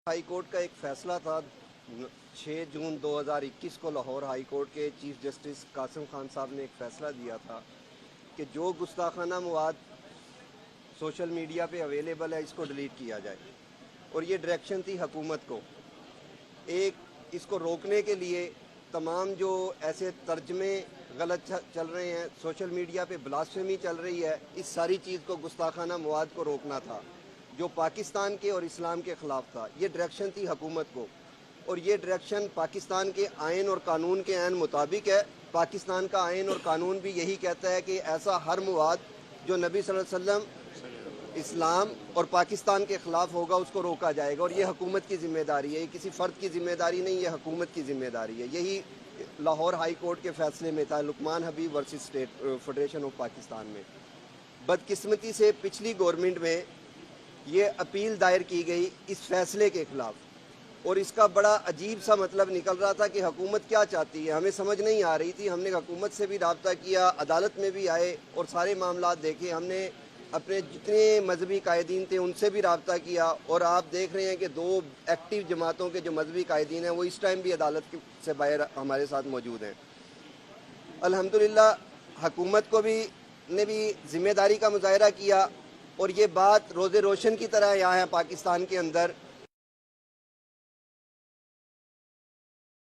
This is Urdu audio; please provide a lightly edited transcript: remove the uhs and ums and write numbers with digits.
ہائی کورٹ کا ایک فیصلہ تھا 6 جون 2021 کو لاہور ہائی کورٹ کے چیف جسٹس قاسم خان صاحب نے ایک فیصلہ دیا تھا کہ جو گستاخانہ مواد سوشل میڈیا پہ اویلیبل ہے اس کو ڈیلیٹ کیا جائے، اور یہ ڈائریکشن تھی حکومت کو۔ اس کو روکنے کے لیے تمام جو ایسے ترجمے غلط چل رہے ہیں، سوشل میڈیا پہ بلاسفیمی چل رہی ہے، اس ساری چیز کو گستاخانہ مواد کو روکنا تھا جو پاکستان کے اور اسلام کے خلاف تھا۔ یہ ڈائریکشن تھی حکومت کو، اور یہ ڈائریکشن پاکستان کے آئین اور قانون کے عین مطابق ہے۔ پاکستان کا آئین اور قانون بھی یہی کہتا ہے کہ ایسا ہر مواد جو نبی صلی اللہ علیہ وسلم، اسلام اور پاکستان کے خلاف ہوگا اس کو روکا جائے گا، اور یہ حکومت کی ذمہ داری ہے، یہ کسی فرد کی ذمہ داری نہیں، یہ حکومت کی ذمہ داری ہے۔ یہی لاہور ہائی کورٹ کے فیصلے میں تھا، Luqman Habib versus state federation of Pakistan میں۔ بدقسمتی سے پچھلی گورنمنٹ میں یہ اپیل دائر کی گئی اس فیصلے کے خلاف، اور اس کا بڑا عجیب سا مطلب نکل رہا تھا کہ حکومت کیا چاہتی ہے، ہمیں سمجھ نہیں آ رہی تھی۔ ہم نے حکومت سے بھی رابطہ کیا، عدالت میں بھی آئے اور سارے معاملات دیکھے، ہم نے اپنے جتنے مذہبی قائدین تھے ان سے بھی رابطہ کیا، اور آپ دیکھ رہے ہیں کہ 2 ایکٹیو جماعتوں کے جو مذہبی قائدین ہیں وہ اس ٹائم بھی عدالت سے باہر ہمارے ساتھ موجود ہیں۔ الحمدللہ حکومت کو نے بھی ذمہ داری کا مظاہرہ کیا، اور یہ بات روز روشن کی طرح یہاں ہے پاکستان کے اندر